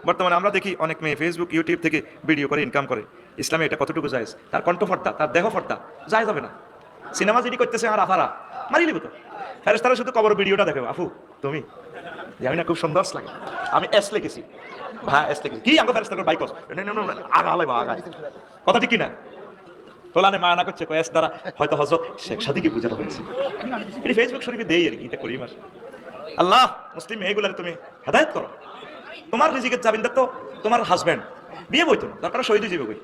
বর্তমানে আমরা দেখি অনেক মেয়ে ফেসবুক ইউটিউব থেকে ভিডিও করে ইনকাম করে। ইসলামে এটা কতটুকু জায়েজ? তার কণ্ঠফর্তা, তার দেহফর্তা জায়েজ হবে না। সিনেমা যেটি করতেছে আর আফারা মারি লিব তো। ফেরেশতারা শুধু কবর ভিডিওটা দেখে, আফু তুমি জানি না খুব সুন্দর লাগে, আমি এস লিখেছি, হ্যাঁ এস লিখেছি, কি আমাকে ফেরেশতারা বাইকস আগা আলাইবা আগা, কথা ঠিক কিনা? তোলানে মানা করছে কয়েস দ্বারা হয়তো হযরত শেখ সাদিকে বুঝানো হয়েছে। এটি ফেসবুক শরীফে দেই আর কি, এটা করি মাস। আল্লাহ মুসলিম মেয়েগুলার তুমি হেদায়েত করো। তোমার রিজিকের জামিনদার তো তোমার হাজবেন্ড, বিয়ে বইতো না, দরকার শহীদ যাবে বই।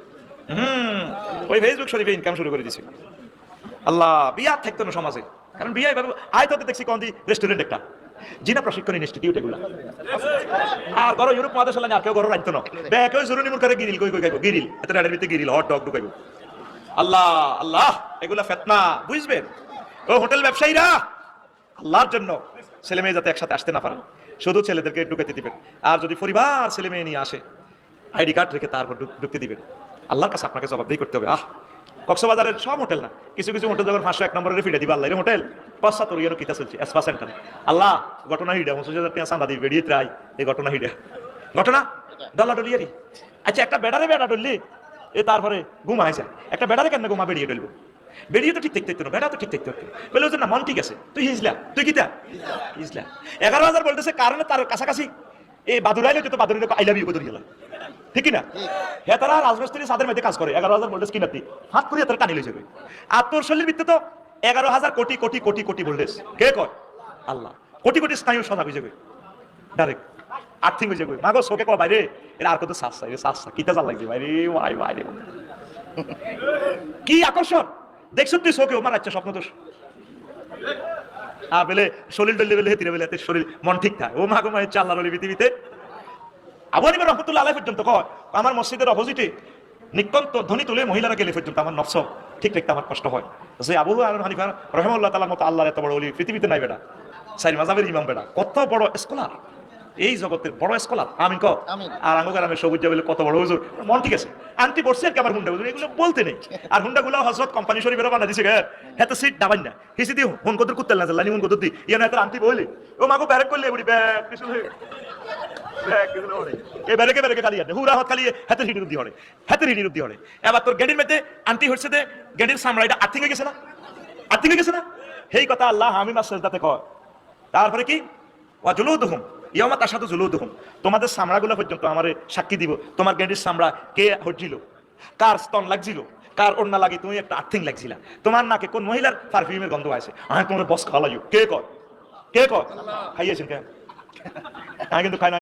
ওই ফেসবুক শরীফে ইনকাম শুরু করে দিছে। আল্লাহ বিয়া থাকতো না সমাজে, কারণ বিয়ে এভাবে আয় তো দেখছি কোন রেস্টুরেন্ট একটা জিনা প্রশিক্ষণ ইনস্টিটিউট এগুলা। আর গরো ইউরোপ মহাদেশ হলে আর কেউ গরো রাখতো না, কেউ জরুরি মুখ করে গিরিল কই কই খাইবো, গিরিল এত রাডের ভিতরে গিরিল হট ডগ ঢুকাইবো। আল্লাহ আল্লাহ এগুলা ফিতনা, বুঝবেন? ও হোটেল ব্যবসায়ীরা, আল্লাহর জন্য ছেলে মেয়ে যাতে একসাথে আসতে না পারে, শুধু ছেলেদেরকে ঢুকাতে দিবেন। আর যদি পরিবার ছেলে মেয়ে নিয়ে আসে, আইডি কার্ড রেখে তারপর ঢুকতে দিবেন। আল্লাহর কাছে আপনাকে জবাবদিহি করতে হবে। কক্সবাজারের সব হোটেল না, কিছু কিছু হোটেল যখন 501 নম্বরের ফিরে দিবা, আল্লাহ হোটেল 75 ইয়ারও কিতা চলছে এসপা সেন্টার। আল্লাহ ঘটনা হিডা 50,000 টাকা চাঁদা দিবে বেরিয়ে ত্রাই, এই ঘটনা হিডা ঘটনা ডলা ডলিয়ারি। আচ্ছা একটা বেড়ারে বেড়া ডললি এ তারপরে ঘুমায় যায়, একটা বেড়ারে কেন ঘুমা বেরিয়ে ডলবো? বেরিয়ে তো ঠিক থাকতে হতো না, বেড়া তো ঠিক থাকতে হতো। বলে ওদের না মন ঠিক আছে, তুই হিজলা, তুই কিতা হিজলা। 11,000 বলতেছে কারণে তার কাছাকাছি এই বাদুরাইলে তো বাদুরি আই লাভ ইউ করে গেল, ঠিক না? হ্যাঁ তারা রাজমিস্ত্রি সাদের মধ্যে কাজ করে, 11,000 ভোল্টেজ কিনা তুই হাত করে তারা টানি লইছে। আর তোর শরীরের ভিত্তিতে তো 11,000 কোটি কোটি কোটি কোটি ভোল্টেজ কে কয়? আল্লাহ। কোটি কোটি স্নায়ু সজাগ হয়ে যাবে, ডাইরেক্ট আর্থিং হয়ে যাবে। মাগো শোকে কয় বাইরে এরা আর কত শ্বাস রে শ্বাস কিতা জাল লাগছে বাইরে ভাই বাইরে কি আকর্ষণ দেখছ তুই শোকে ও মারাচ্ছে স্বপ্ন দোষ। বেলে শরীর ডলে বেলে হেতিরে বেলে শরীর মন ঠিক থাকে। ও মাগো মায়ের চাল্লার পৃথিবীতে আবু হানিফা রহমাতুল্লাহ আলাইহি পর্যন্ত কয় আমার মসজিদের অপোজিটে নিকন্ত ধ্বনি তুলে মহিলারা গেলে পর্যন্ত আমার নফস ঠিক রাখতে আমার কষ্ট হয়। যে আবু হানিফা রহমাতুল্লাহ তাআলার মতো আল্লাহর এত বড় ওলি পৃথিবীতে নাই বেটা, চার মাযহাবের ইমাম বেটা, কত বড় স্কলার, এই জগতের বড় স্কলার। আমিন কও। আর আঙ্গকারামের সবুজ বলে কত বড় হুজুর, মন ঠিক আছে। আন্টি বসছে আর কি আমার হুন্ডা হুজুর এগুলো বলতে নেই। আর হুন্ডাগুলো হযরত কোম্পানি শরীফের বানা দিছে গে, হেতে সিট ডাবাই না হিসি দি হুন কদর কুত্তাল না জানি হুন কদর দি ইয়ানা এত আন্টি বলে ও মাগো ব্যারেক করলে বুড়ি ব্যাগ কিছু এবার তোর গেডির মধ্যে আন্টি হচ্ছে দে গেডির সামরাইটা আর্থিং হয়ে গেছে না, আর্থিং হয়ে গেছে না। সেই কথা আল্লাহ আমি মাসেজদাতে কয়। তারপরে কি ওয়া জুলুদুহুম ইয়াউমা তাশহাদু জুলুদুহুম, তোমাদের চামড়াগুলো পর্যন্ত আমারে সাক্ষী দিব। তোমার গেডির চামড়া কে হচ্ছিল, কার স্তন লাগছিল, কার ওড়না লাগে, তুমি একটা আর্থিং লাগছিলা, তোমার নাকে কোন মহিলার পারফিউমের গন্ধ আছে, তোমার বস খাওয়ালাইও কে কয়, কে কয়? খাইয়েছেন কেন? আমি কিন্তু খাই না।